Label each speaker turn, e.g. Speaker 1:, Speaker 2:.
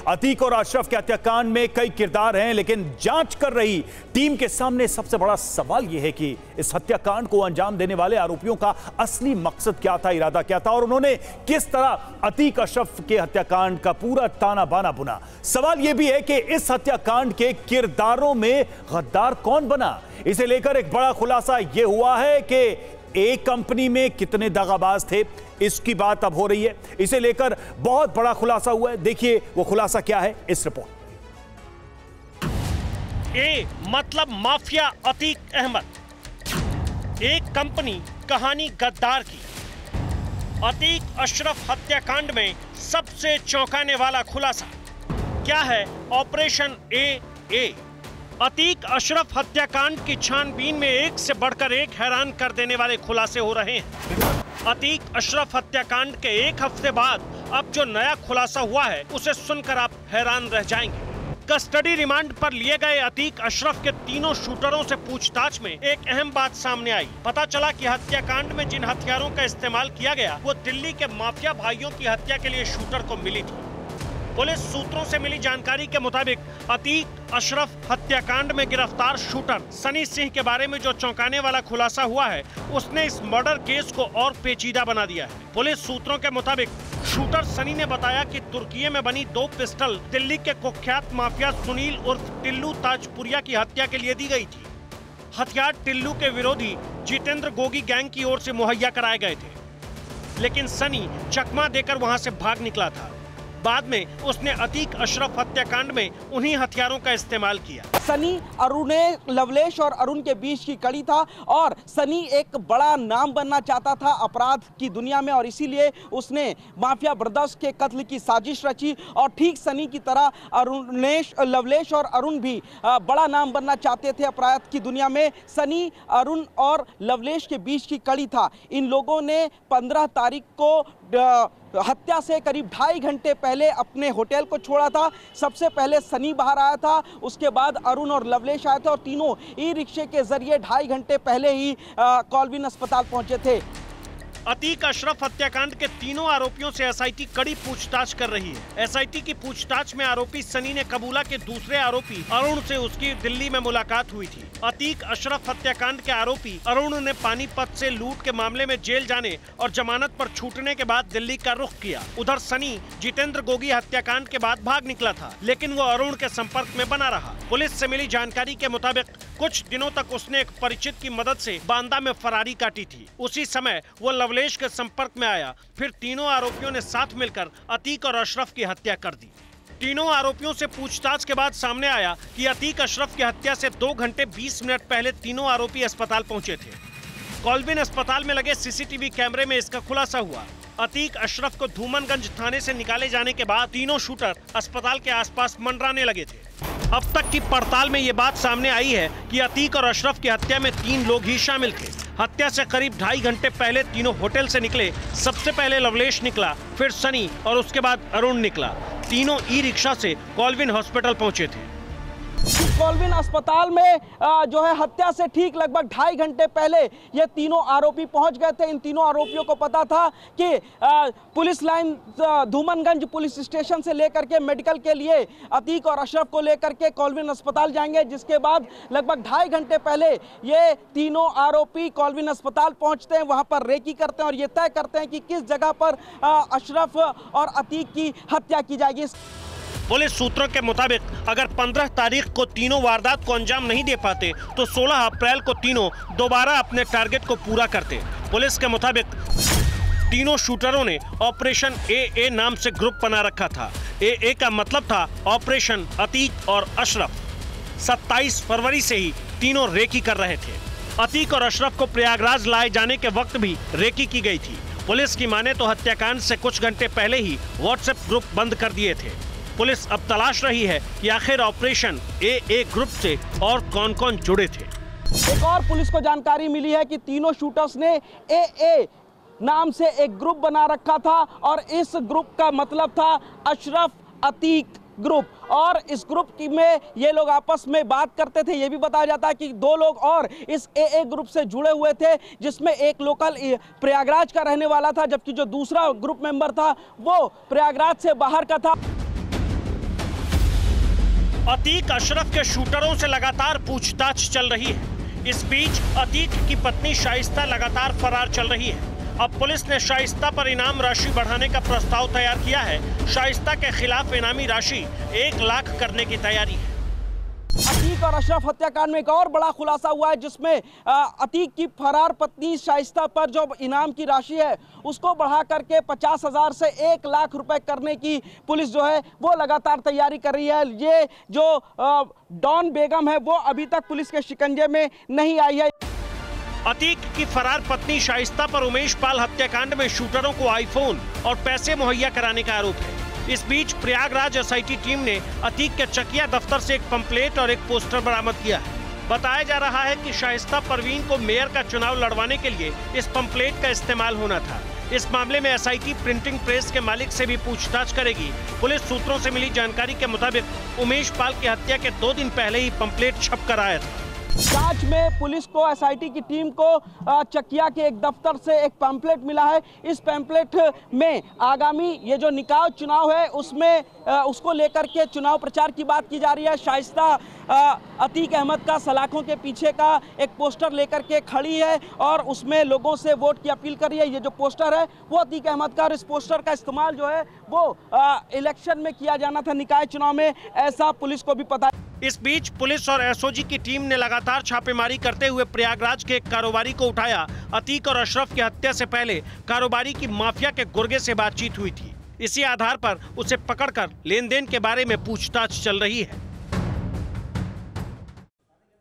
Speaker 1: अतीक और अशरफ के हत्याकांड में कई किरदार हैं, लेकिन जांच कर रही टीम के सामने सबसे बड़ा सवाल यह है कि इस हत्याकांड को अंजाम देने वाले आरोपियों का असली मकसद क्या था, इरादा क्या था और उन्होंने किस तरह अतीक अशरफ के हत्याकांड का पूरा ताना बाना बुना। सवाल यह भी है कि इस हत्याकांड के किरदारों में गद्दार कौन बना। इसे लेकर एक बड़ा खुलासा यह हुआ है कि एक कंपनी में कितने दगाबाज थे, इसकी बात अब हो रही है। इसे लेकर बहुत बड़ा खुलासा हुआ है। देखिए वो खुलासा क्या है इस रिपोर्ट।
Speaker 2: ए मतलब माफिया अतीक अहमद। एक कंपनी, कहानी गद्दार की। अतीक अशरफ हत्याकांड में सबसे चौंकाने वाला खुलासा क्या है? ऑपरेशन ए। अतीक अशरफ हत्याकांड की छानबीन में एक से बढ़कर एक हैरान कर देने वाले खुलासे हो रहे हैं। अतीक अशरफ हत्याकांड के एक हफ्ते बाद अब जो नया खुलासा हुआ है उसे सुनकर आप हैरान रह जाएंगे। कस्टडी रिमांड पर लिए गए अतीक अशरफ के तीनों शूटरों से पूछताछ में एक अहम बात सामने आई। पता चला कि हत्याकांड में जिन हथियारों का इस्तेमाल किया गया वो दिल्ली के माफिया भाइयों की हत्या के लिए शूटर को मिली थी। पुलिस सूत्रों से मिली जानकारी के मुताबिक अतीक अशरफ हत्याकांड में गिरफ्तार शूटर सनी सिंह के बारे में जो चौंकाने वाला खुलासा हुआ है उसने इस मर्डर केस को और पेचीदा बना दिया है। पुलिस सूत्रों के मुताबिक शूटर सनी ने बताया कि तुर्की में बनी 2 पिस्टल दिल्ली के कुख्यात माफिया सुनील उर्फ टिल्लू ताजपुरिया की हत्या के लिए दी गई थी। हथियार टिल्लू के विरोधी जितेंद्र गोगी गैंग की ओर से मुहैया कराए गए थे, लेकिन सनी चकमा देकर वहां से भाग निकला था। बाद में उसने अतीक अशरफ हत्याकांड में उन्हीं हथियारों का इस्तेमाल किया।
Speaker 3: सनी लवलेश और अरुण के बीच की कड़ी था और सनी एक बड़ा नाम बनना चाहता था अपराध की दुनिया में और इसीलिए उसने माफिया ब्रदर्स के कत्ल की साजिश रची। और ठीक सनी की तरह लवलेश और अरुण भी बड़ा नाम बनना चाहते थे अपराध की दुनिया में। सनी, अरुण और लवलेश के बीच की कड़ी था। इन लोगों ने 15 तारीख को हत्या से करीब 2.5 घंटे पहले अपने होटल को छोड़ा था। सबसे पहले सनी बाहर आया था, उसके बाद अरुण और लवलेश आए थे और तीनों ई रिक्शे के जरिए 2.5 घंटे पहले ही कॉल्विन अस्पताल पहुंचे थे।
Speaker 2: अतीक अशरफ हत्याकांड के तीनों आरोपियों से एसआईटी कड़ी पूछताछ कर रही है। एसआईटी की पूछताछ में आरोपी सनी ने कबूला कि दूसरे आरोपी अरुण से उसकी दिल्ली में मुलाकात हुई थी। अतीक अशरफ हत्याकांड के आरोपी अरुण ने पानीपत से लूट के मामले में जेल जाने और जमानत पर छूटने के बाद दिल्ली का रुख किया। उधर सनी जितेंद्र गोगी हत्याकांड के बाद भाग निकला था, लेकिन वो अरुण के संपर्क में बना रहा। पुलिस से मिली जानकारी के मुताबिक कुछ दिनों तक उसने एक परिचित की मदद से बांदा में फरारी काटी थी। उसी समय वो लवलेश के संपर्क में आया। फिर तीनों आरोपियों ने साथ मिलकर अतीक और अशरफ की हत्या कर दी। तीनों आरोपियों से पूछताछ के बाद सामने आया कि अतीक अशरफ की हत्या से 2 घंटे 20 मिनट पहले तीनों आरोपी अस्पताल पहुंचे थे। कॉल्विन अस्पताल में लगे सीसीटीवी कैमरे में इसका खुलासा हुआ। अतीक अशरफ को धूमनगंज थाने से निकाले जाने के बाद तीनों शूटर अस्पताल के आसपास मंडराने लगे थे। अब तक की पड़ताल में ये बात सामने आई है कि अतीक और अशरफ की हत्या में 3 लोग ही शामिल थे। हत्या से करीब 2.5 घंटे पहले तीनों होटल से निकले। सबसे पहले लवलेश निकला, फिर सनी और उसके बाद अरुण निकला। तीनों ई रिक्शा से कॉल्विन हॉस्पिटल पहुंचे थे।
Speaker 3: कॉल्विन अस्पताल में जो है हत्या से ठीक लगभग 2.5 घंटे पहले ये तीनों आरोपी पहुंच गए थे। इन तीनों आरोपियों को पता था कि police line Dhoomanganj police station से लेकर के मेडिकल के लिए अतीक और अशरफ को लेकर के कॉल्विन अस्पताल जाएंगे, जिसके बाद लगभग 2.5 घंटे पहले ये तीनों आरोपी कॉल्विन अस्पताल पहुंचते हैं। वहां पर रेकी करते हैं और ये तय करते हैं कि किस जगह पर अशरफ और अतीक की हत्या की जाएगी।
Speaker 2: पुलिस सूत्रों के मुताबिक अगर 15 तारीख को तीनों वारदात को अंजाम नहीं दे पाते तो 16 अप्रैल को तीनों दोबारा अपने टारगेट को पूरा करते। पुलिस के मुताबिक तीनों शूटरों ने ऑपरेशन ए नाम से ग्रुप बना रखा था। ए का मतलब था ऑपरेशन अतीक और अशरफ। 27 फरवरी से ही तीनों रेकी कर रहे थे। अतीक और अशरफ को प्रयागराज लाए जाने के वक्त भी रेकी की गई थी। पुलिस की माने तो हत्याकांड से कुछ घंटे पहले ही व्हाट्सएप ग्रुप बंद कर दिए थे। पुलिस अब तलाश रही है कि आखिर ऑपरेशन ए ग्रुप से और कौन कौन जुड़े थे।
Speaker 3: एक और पुलिस को जानकारी मिली है कि तीनों शूटर्स ने ए नाम से एक ग्रुप बना रखा था और इस ग्रुप का मतलब था अशरफ अतीक ग्रुप। और इस ग्रुप में ये लोग आपस में बात करते थे। ये भी बताया जाता है कि 2 लोग और इस ए ग्रुप से जुड़े हुए थे, जिसमें एक लोकल प्रयागराज का रहने वाला था, जबकि जो दूसरा ग्रुप मेंबर था वो प्रयागराज से बाहर का था।
Speaker 2: अतीक अशरफ के शूटरों से लगातार पूछताछ चल रही है। इस बीच अतीक की पत्नी शाइस्ता लगातार फरार चल रही है। अब पुलिस ने शाइस्ता पर इनाम राशि बढ़ाने का प्रस्ताव तैयार किया है। शाइस्ता के खिलाफ इनामी राशि 1 लाख करने की तैयारी है।
Speaker 3: अतीक और अशरफ हत्याकांड में एक और बड़ा खुलासा हुआ है, जिसमें अतीक की फरार पत्नी शाइस्ता पर जो इनाम की राशि है उसको बढ़ा करके 50,000 से 1 लाख रुपए करने की पुलिस जो है वो लगातार तैयारी कर रही है। ये जो डॉन बेगम है वो अभी तक पुलिस के शिकंजे में नहीं आई है।
Speaker 2: अतीक की फरार पत्नी शाइस्ता पर उमेश पाल हत्याकांड में शूटरों को आईफोन और पैसे मुहैया कराने का आरोप है। इस बीच प्रयागराज एसआईटी टीम ने अतीक के चकिया दफ्तर से एक पंपलेट और एक पोस्टर बरामद किया है। बताया जा रहा है कि शाइस्ता परवीन को मेयर का चुनाव लड़वाने के लिए इस पंपलेट का इस्तेमाल होना था। इस मामले में एसआईटी प्रिंटिंग प्रेस के मालिक से भी पूछताछ करेगी। पुलिस सूत्रों से मिली जानकारी के मुताबिक उमेश पाल की हत्या के 2 दिन पहले ही पंपलेट छप कर आया था।
Speaker 3: जांच में पुलिस को एसआईटी की टीम को चकिया के एक दफ्तर से एक पैम्पलेट मिला है। इस पैम्पलेट में आगामी ये जो निकाय चुनाव है उसमें उसको लेकर के चुनाव प्रचार की बात की जा रही है। शाइस्ता अतीक अहमद का सलाखों के पीछे का एक पोस्टर लेकर के खड़ी है और उसमें लोगों से वोट की अपील कर रही है। ये जो पोस्टर है वो अतीक अहमद का, और इस पोस्टर का इस्तेमाल जो है वो इलेक्शन में किया जाना था, निकाय चुनाव में, ऐसा पुलिस को भी पता है।
Speaker 2: इस बीच पुलिस और एसओजी की टीम ने लगातार छापेमारी करते हुए प्रयागराज के एक कारोबारी को उठाया। अतीक और अशरफ की हत्या से पहले कारोबारी की माफिया के गुर्गे से बातचीत हुई थी। इसी आधार पर उसे पकड़कर लेन देन के बारे में पूछताछ चल रही है।